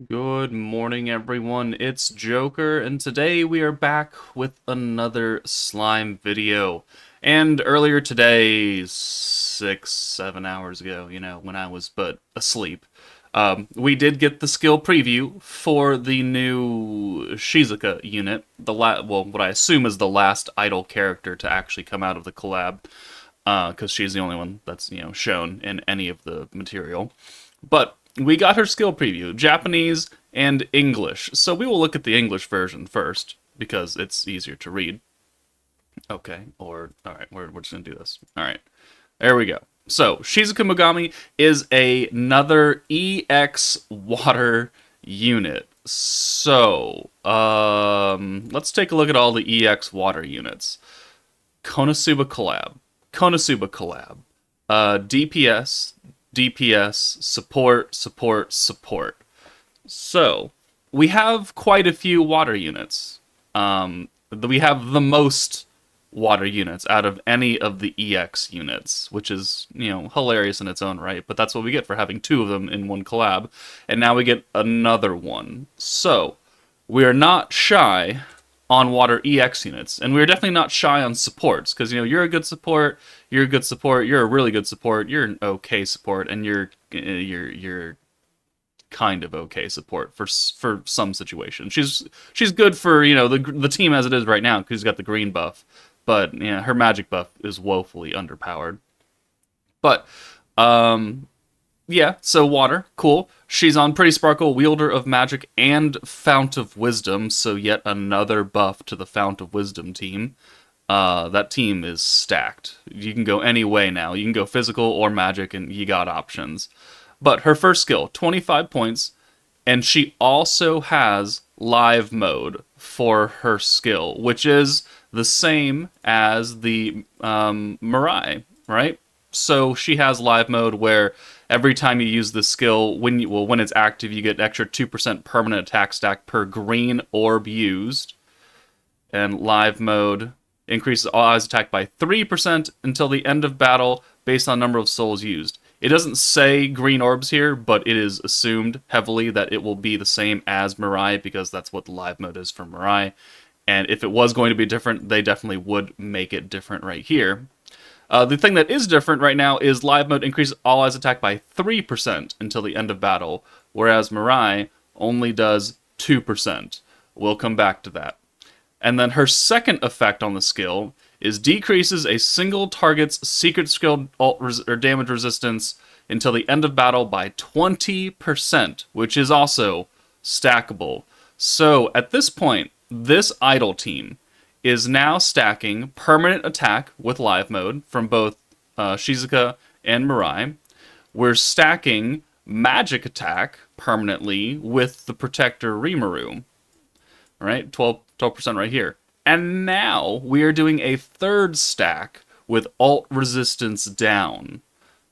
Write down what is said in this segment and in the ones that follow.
Good morning, everyone. It's Joker, and today we are back with another slime video. And earlier today, 6, 7 hours ago, when I was but asleep, we did get the skill preview for the new Shizuka unit. What I assume is the last idol character to actually come out of the collab, because she's the only one that's shown in any of the material. But we got her skill preview, Japanese and English. So we will look at the English version first because it's easier to read. Okay, all right, we're just gonna do this. All right, there we go. So Shizuka Mogami is another EX water unit. So let's take a look at all the EX water units. Konosuba collab, Konosuba collab, DPS, DPS, support, support, support. So, we have quite a few water units. We have the most water units out of any of the EX units, which is, hilarious in its own right, but that's what we get for having two of them in one collab. And now we get another one. So, we are not shy on water EX units, and we're definitely not shy on supports because you're a good support, you're a good support, you're a really good support, you're an okay support, and you're kind of okay support for some situations. She's good for the team as it is right now because she's got the green buff, but yeah, her magic buff is woefully underpowered. But yeah, so water, cool. She's on Pretty Sparkle, Wielder of Magic, and Fount of Wisdom, so yet another buff to the Fount of Wisdom team. That team is stacked. You can go any way now. You can go physical or magic, and you got options. But her first skill, 25 points, and she also has live mode for her skill, which is the same as the Mirai, right? So she has live mode where every time you use the skill, when it's active, you get an extra 2% permanent attack stack per green orb used. And live mode increases all allies attack by 3% until the end of battle based on number of souls used. It doesn't say green orbs here, but it is assumed heavily that it will be the same as Mirai because that's what the live mode is for Mirai. And if it was going to be different, they definitely would make it different right here. The thing that is different right now is live mode increases all allies attack by 3% until the end of battle, whereas Mirai only does 2%. We'll come back to that. And then her second effect on the skill is decreases a single target's secret skill or damage resistance until the end of battle by 20%, which is also stackable. So at this point, this idol team is now stacking permanent attack with live mode from both Shizuka and Mirai. We're stacking magic attack permanently with the protector Rimuru. All right, 12% right here. And now we are doing a third stack with alt resistance down.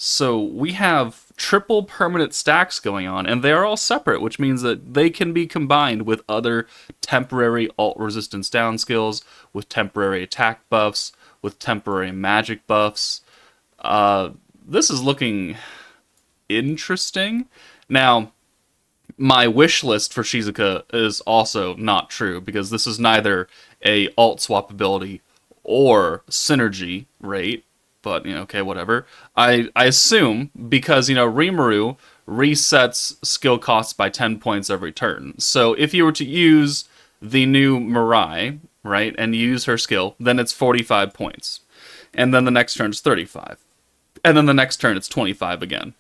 So we have triple permanent stacks going on, and they are all separate, which means that they can be combined with other temporary alt resistance down skills, with temporary attack buffs, with temporary magic buffs. This is looking interesting. Now, my wish list for Shizuka is also not true because this is neither a alt swap ability or synergy rate. But okay, whatever. I assume because Rimuru resets skill costs by 10 points every turn. So if you were to use the new Mirai, right, and use her skill, then it's 45 points, and then the next turn is 35, and then the next turn it's 25 again.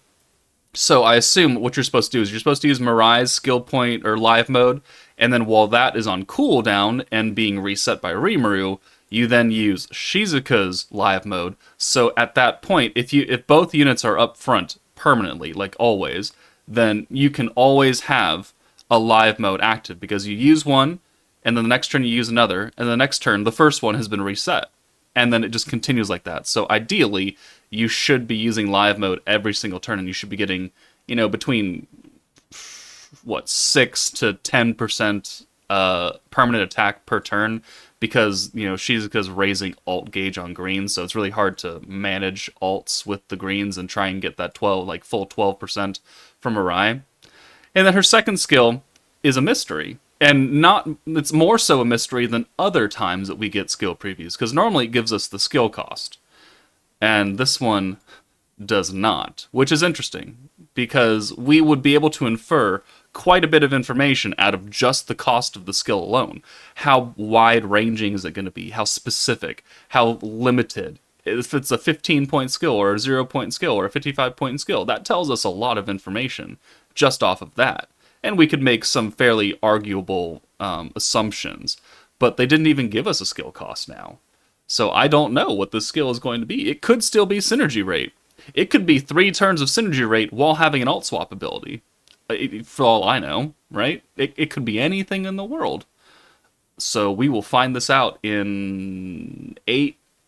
So I assume what you're supposed to do is you're supposed to use Mirai's skill point or live mode, and then while that is on cooldown and being reset by Rimuru, you then use Shizuka's live mode. So at that point, if both units are up front permanently, like always, then you can always have a live mode active because you use one, and then the next turn you use another, and the next turn the first one has been reset. And then it just continues like that. So ideally, you should be using live mode every single turn, and you should be getting, between 6 to 10% permanent attack per turn, because Shizuka's raising alt gauge on greens, so it's really hard to manage alts with the greens and try and get that full 12% from Mirai. And then her second skill is a mystery. And not it's more so a mystery than other times that we get skill previews, because normally it gives us the skill cost. And this one does not, which is interesting, because we would be able to infer quite a bit of information out of just the cost of the skill alone. How wide-ranging is it going to be? How specific? How limited? If it's a 15-point skill or a 0-point skill or a 55-point skill, that tells us a lot of information just off of that. And we could make some fairly arguable assumptions, but they didn't even give us a skill cost now. So I don't know what this skill is going to be. It could still be synergy rate. It could be 3 turns of synergy rate while having an alt swap ability. For all I know, right? It could be anything in the world. So we will find this out in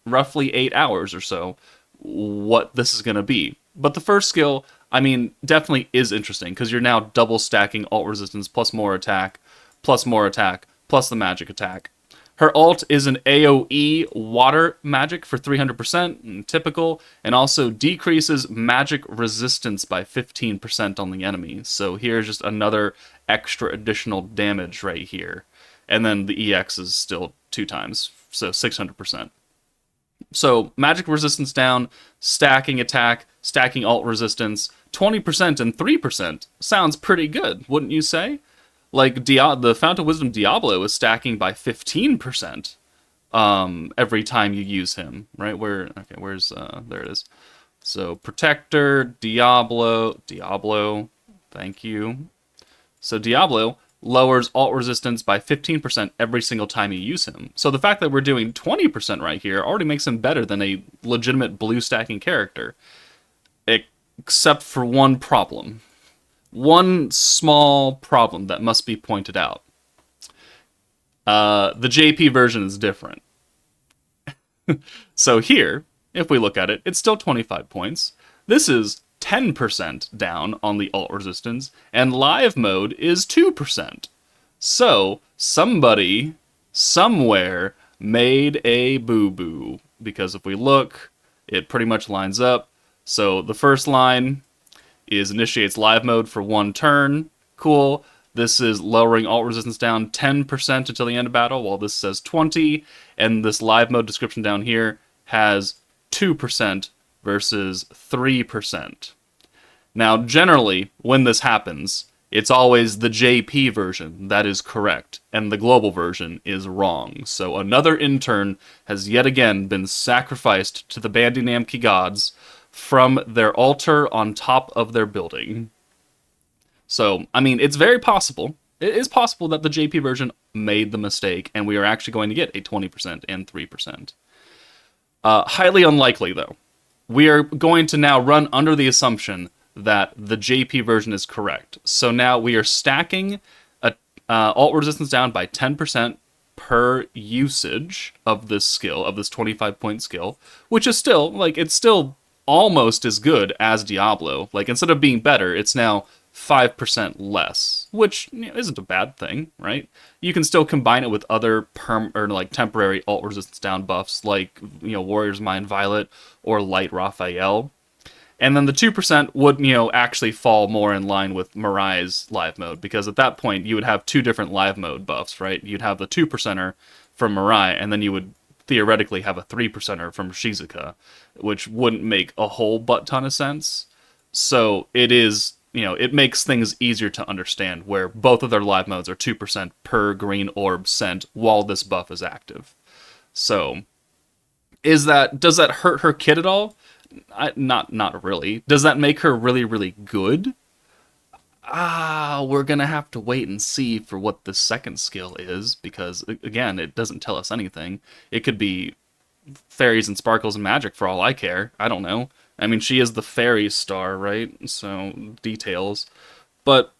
roughly 8 hours or so, what this is going to be. But the first skill, I mean, definitely is interesting, because you're now double stacking alt resistance plus more attack, plus the magic attack. Her alt is an AoE water magic for 300%, typical, and also decreases magic resistance by 15% on the enemy. So here's just another extra additional damage right here. And then the EX is still 2 times, so 600%. So magic resistance down, stacking attack, stacking alt resistance, 20% and 3% sounds pretty good, wouldn't you say? Like, the Fount of Wisdom Diablo is stacking by 15% every time you use him, right? There it is. So, Protector, Diablo, thank you. So, Diablo lowers alt resistance by 15% every single time you use him. So, the fact that we're doing 20% right here already makes him better than a legitimate blue stacking character. Except for one problem. One small problem that must be pointed out. The JP version is different. So here, if we look at it, it's still 25 points. This is 10% down on the alt resistance, and live mode is 2%. So, somebody, somewhere, made a boo-boo. Because if we look, it pretty much lines up. So, the first line is initiates live mode for 1 turn. Cool. This is lowering alt resistance down 10% until the end of battle, while this says 20. And this live mode description down here has 2% versus 3%. Now, generally, when this happens, it's always the JP version that is correct, and the global version is wrong. So another intern has yet again been sacrificed to the Bandai Namco gods from their altar on top of their building. So, I mean, it's very possible. It is possible that the JP version made the mistake, and we are actually going to get a 20% and 3%. Highly unlikely, though. We are going to now run under the assumption that the JP version is correct. So now we are stacking alt resistance down by 10% per usage of this skill, of this 25-point skill, which is still, like, it's still almost as good as Diablo. Like, instead of being better, it's now 5% less, which isn't a bad thing, right? You can still combine it with other temporary alt resistance down buffs, like, Warrior's Mind Violet or Light Raphael. And then the 2% would, actually fall more in line with Mirai's live mode, because at that point you would have 2 different live mode buffs, right? You'd have the 2%er from Mirai, and then you would theoretically have a 3%er from Shizuka, which wouldn't make a whole butt ton of sense. So it is, it makes things easier to understand, where both of their live modes are 2% per green orb sent while this buff is active. So, does that hurt her kit at all? Not really. Does that make her really, really good? We're gonna have to wait and see for what the second skill is, because, again, it doesn't tell us anything. It could be fairies and sparkles and magic for all I care. I don't know. I mean, she is the fairy star, right? So, details. But,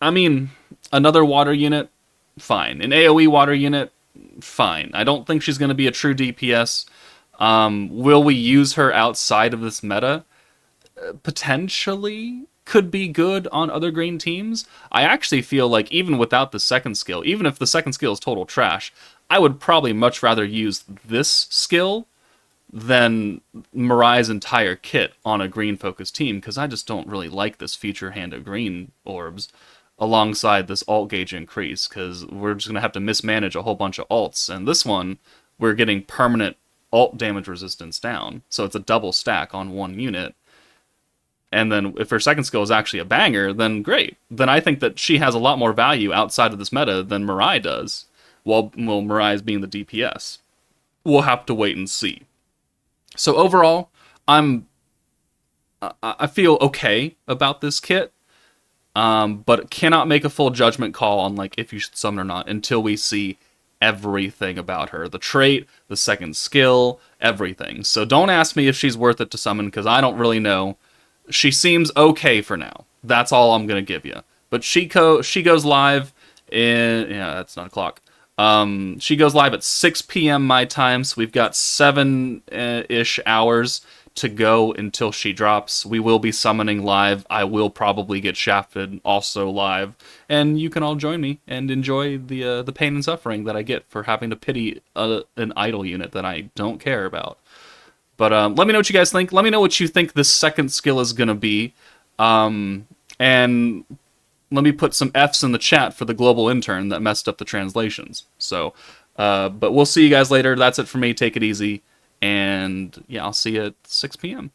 I mean, another water unit, fine. An AoE water unit, fine. I don't think she's going to be a true DPS. Will we use her outside of this meta? Potentially. Could be good on other green teams. I actually feel like even without the second skill, even if the second skill is total trash, I would probably much rather use this skill than Mirai's entire kit on a green-focused team, because I just don't really like this future hand of green orbs. alongside this alt gauge increase, because we're just going to have to mismanage a whole bunch of alts. And this one, we're getting permanent alt damage resistance down. So it's a double stack on one unit. And then if her second skill is actually a banger, then great. Then I think that she has a lot more value outside of this meta than Mirai does. Well, Mirai's being the DPS. We'll have to wait and see. So overall, I feel okay about this kit, but cannot make a full judgment call on like if you should summon or not until we see everything about her. The trait, the second skill, everything. So don't ask me if she's worth it to summon, because I don't really know. She seems okay for now. That's all I'm going to give you. But she goes live in... Yeah, that's not a clock. She goes live at 6 p.m. my time, so we've got 7-ish hours to go until she drops. We will be summoning live. I will probably get shafted also live. And you can all join me and enjoy the pain and suffering that I get for having to pity an idle unit that I don't care about. But let me know what you guys think. Let me know what you think this second skill is going to be. And let me put some Fs in the chat for the global intern that messed up the translations. So, but we'll see you guys later. That's it for me. Take it easy. And yeah, I'll see you at 6 p.m.